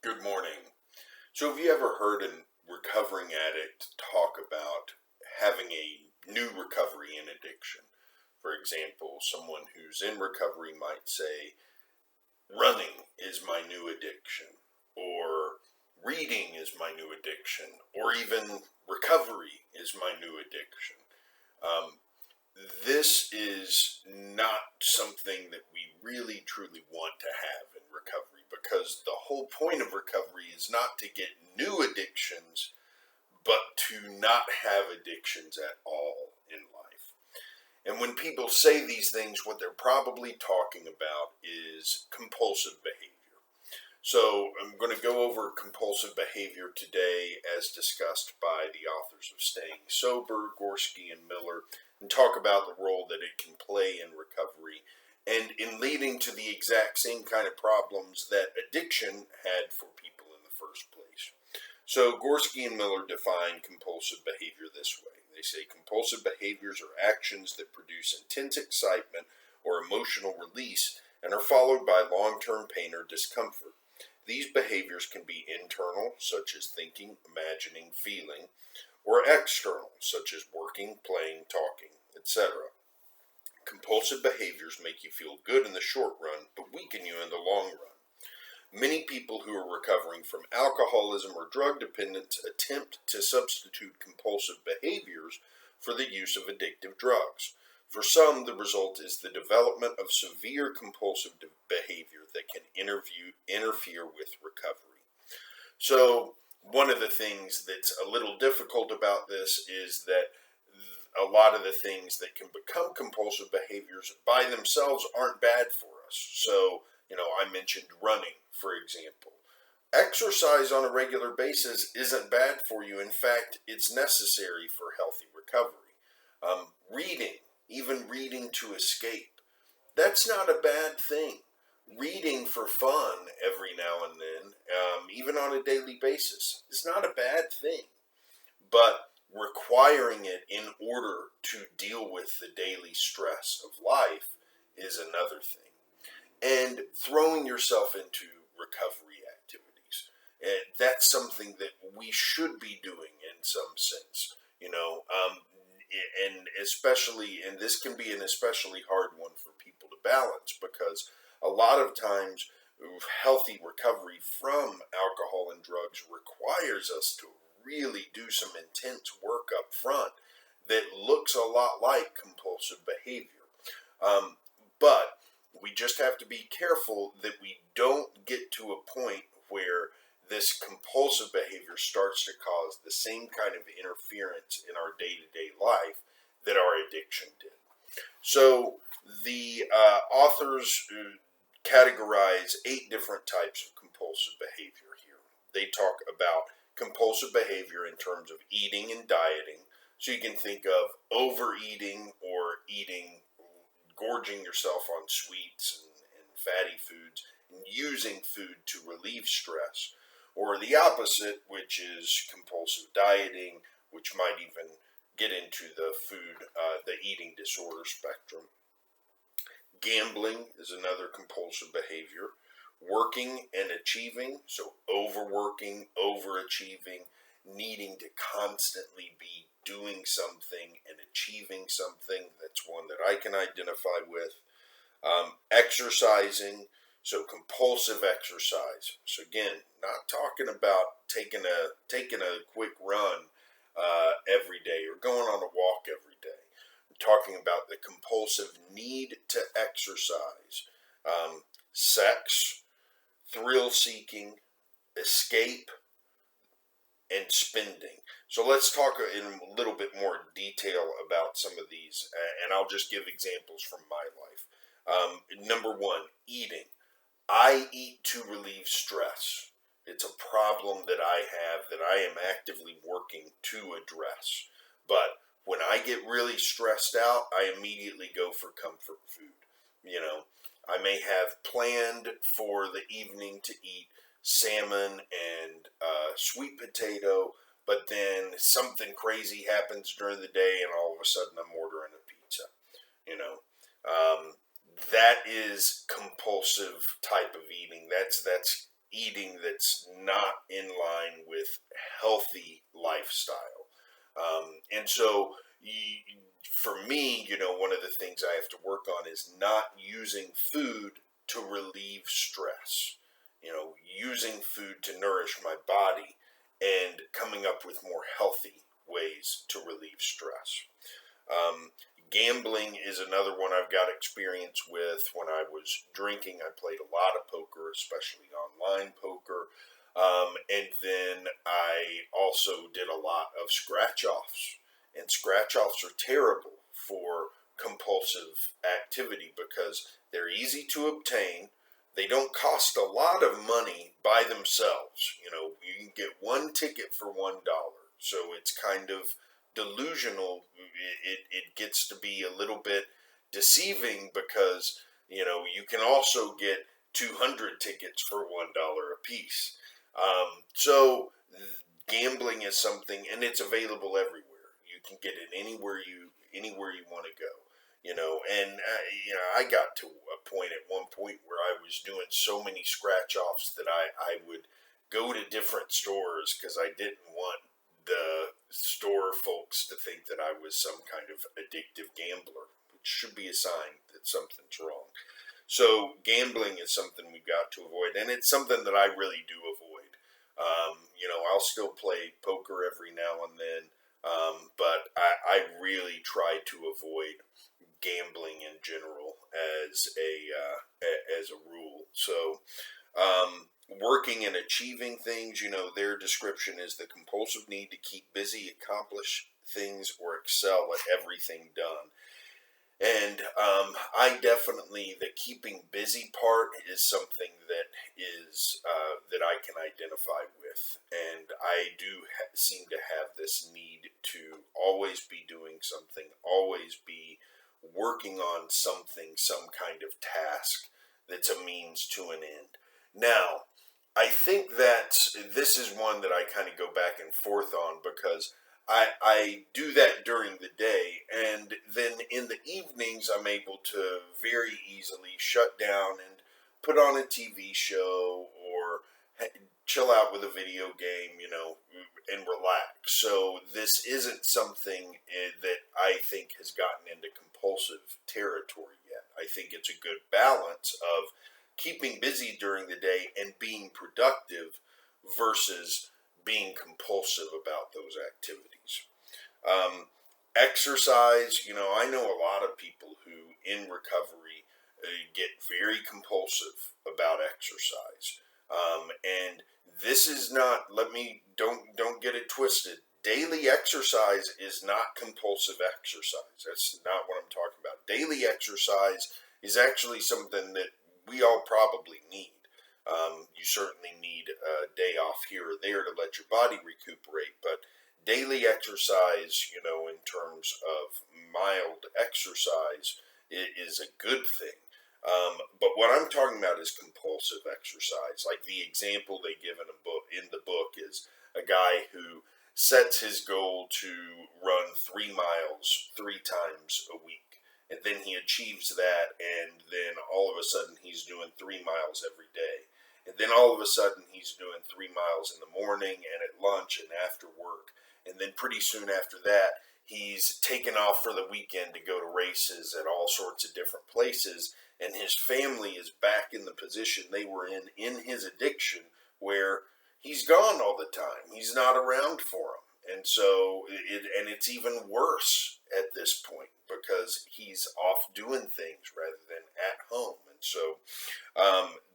Good morning. So, have you ever heard a recovering addict talk about having a new recovery in addiction? For example, someone who's in recovery might say, running is my new addiction, or reading is my new addiction, or even recovery is my new addiction. Um, this is not something that we really truly want to have in recovery, because the whole point of recovery is not to get new addictions, but to not have addictions at all in life. And when people say these things, what they're probably talking about is compulsive behavior. So I'm going to go over compulsive behavior today as discussed by the authors of Staying Sober, Gorski and Miller, and talk about the role that it can play in recovery and in leading to the exact same kind of problems that addiction had for people in the first place. So Gorski and Miller define compulsive behavior this way. They say compulsive behaviors are actions that produce intense excitement or emotional release and are followed by long-term pain or discomfort. These behaviors can be internal, such as thinking, imagining, feeling, or external, such as working, playing, talking, etc. Compulsive behaviors make you feel good in the short run, but weaken you in the long run. Many people who are recovering from alcoholism or drug dependence attempt to substitute compulsive behaviors for the use of addictive drugs. For some, the result is the development of severe compulsive behavior that can interfere with recovery. So, one of the things that's a little difficult about this is that a lot of the things that can become compulsive behaviors by themselves aren't bad for us. So, I mentioned running, for example. Exercise on a regular basis isn't bad for you. In fact, it's necessary for healthy recovery. Reading, even reading to escape, that's not a bad thing. Reading for fun every now and then, even on a daily basis, is not a bad thing. But requiring it in order to deal with the daily stress of life is another thing. And throwing yourself into recovery activities, that's something that we should be doing in some sense, and especially, and this can be an especially hard one for people to balance, because a lot of times healthy recovery from alcohol and drugs requires us to really do some intense work up front that looks a lot like compulsive behavior. But we just have to be careful that we don't get to a point where this compulsive behavior starts to cause the same kind of interference in our day-to-day life that our addiction did. So the authors categorize 8 different types of compulsive behavior here. They talk about compulsive behavior in terms of eating and dieting. So you can think of overeating or eating, gorging yourself on sweets and fatty foods, and using food to relieve stress. Or the opposite, which is compulsive dieting, which might even get into the the eating disorder spectrum. Gambling is another compulsive behavior. Working and achieving, so overworking, overachieving, needing to constantly be doing something and achieving something, that's one that I can identify with. Exercising, so compulsive exercise. So again, not talking about taking a quick run every day or going on a walk every day. I'm talking about the compulsive need to exercise. Sex, thrill seeking, escape, and spending. So let's talk in a little bit more detail about some of these, and I'll just give examples from my life. Number 1, eating. I eat to relieve stress. It's a problem that I have that I am actively working to address. But when I get really stressed out, I immediately go for comfort food. I may have planned for the evening to eat salmon and sweet potato, but then something crazy happens during the day, and all of a sudden I'm ordering a pizza. That is compulsive type of eating. That's eating that's not in line with healthy lifestyle. And so for me, one of the things I have to work on is not using food to relieve stress, using food to nourish my body and coming up with more healthy ways to relieve stress. Um, Gambling is another one I've got experience with. When I was drinking, I played a lot of poker, especially online poker. And then I also did a lot of scratch offs. And scratch offs are terrible for compulsive activity because they're easy to obtain. They don't cost a lot of money by themselves. You can get one ticket for $1. So it's kind of delusional. It gets to be a little bit deceiving because you can also get 200 tickets for $1 a piece. So gambling is something, and it's available everywhere. You can get it anywhere you want to go. And I got to a point at one point where I was doing so many scratch offs that I would go to different stores because I didn't want the store folks to think that I was some kind of addictive gambler, which should be a sign that something's wrong. So gambling is something we've got to avoid, and it's something that I really do avoid. I'll still play poker every now and then, but I really try to avoid gambling in general as a rule. So working and achieving things, their description is the compulsive need to keep busy, accomplish things, or excel at everything done. And I definitely, the keeping busy part is something that that I can identify with, and I do seem to have this need to always be doing something, always be working on something, some kind of task that's a means to an end. Now, I think that this is one that I kind of go back and forth on because I do that during the day, and then in the evenings I'm able to very easily shut down and put on a TV show or chill out with a video game, and relax. So this isn't something that I think has gotten into compulsive territory yet. I think it's a good balance of keeping busy during the day and being productive versus being compulsive about those activities. Exercise, I know a lot of people who in recovery get very compulsive about exercise. And this is not, don't get it twisted. Daily exercise is not compulsive exercise. That's not what I'm talking about. Daily exercise is actually something that we all probably need. You certainly need a day off here or there to let your body recuperate, but daily exercise, in terms of mild exercise, is a good thing. But what I'm talking about is compulsive exercise. Like the example they give in the book is a guy who sets his goal to run 3 miles 3 times a week. And then he achieves that, and then all of a sudden he's doing 3 miles every day. And then all of a sudden he's doing 3 miles in the morning and at lunch and after work. And then pretty soon after that, he's taken off for the weekend to go to races at all sorts of different places. And his family is back in the position they were in his addiction, where he's gone all the time. He's not around for them. And so, it's even worse at this point because he's off doing things rather than at home. And so,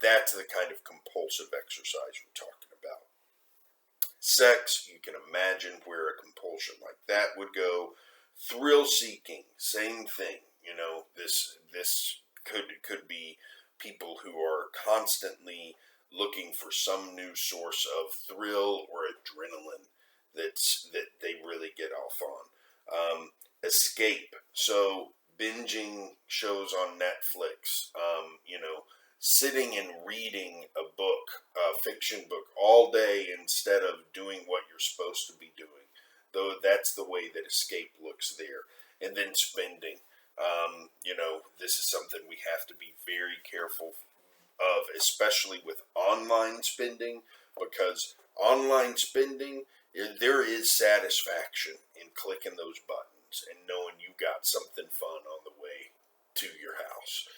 that's the kind of compulsive exercise we're talking about. Sex, you can imagine where a compulsion like that would go. Thrill seeking, same thing. This could be people who are constantly looking for some new source of thrill or adrenaline that they really get off on. Escape, so binging shows on Netflix, sitting and reading a book, a fiction book, all day instead of doing what you're supposed to be doing. Though that's the way that escape looks there. And then spending. This is something we have to be very careful of, especially with online spending, because online spending, there is satisfaction in clicking those buttons and knowing you got something fun on the way to your house.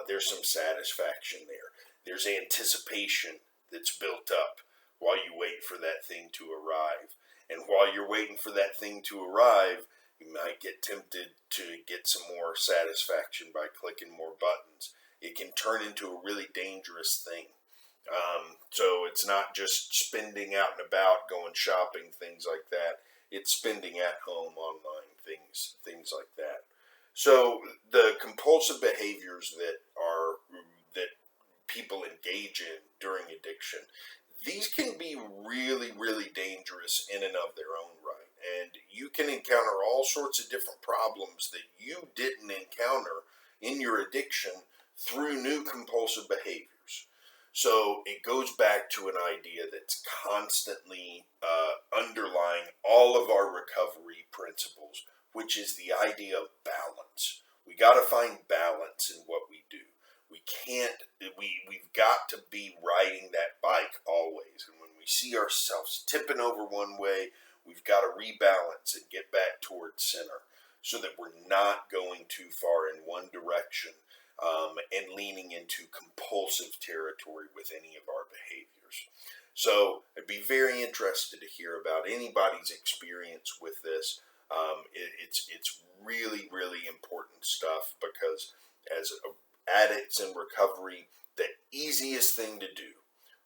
There's some satisfaction there. There's anticipation that's built up while you wait for that thing to arrive. And while you're waiting for that thing to arrive, you might get tempted to get some more satisfaction by clicking more buttons. It can turn into a really dangerous thing. So it's not just spending out and about, going shopping, things like that. It's spending at home, online, things like that. So the compulsive behaviors that people engage in during addiction, these can be really, really dangerous in and of their own right. And you can encounter all sorts of different problems that you didn't encounter in your addiction through new compulsive behaviors. So it goes back to an idea that's constantly underlying all of our recovery principles, which is the idea of balance. We got to find balance in what we do. We can't, we've got to be riding that bike always. And when we see ourselves tipping over one way, we've got to rebalance and get back towards center so that we're not going too far in one direction and leaning into compulsive territory with any of our behaviors. So I'd be very interested to hear about anybody's experience with this. It's really, really important stuff, because as addicts in recovery, the easiest thing to do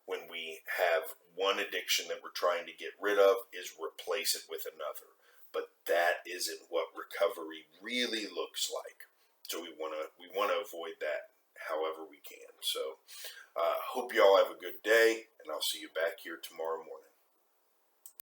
when we have one addiction that we're trying to get rid of is replace it with another. But that isn't what recovery really looks like. So we want to avoid that however we can. So hope you all have a good day, and I'll see you back here tomorrow morning.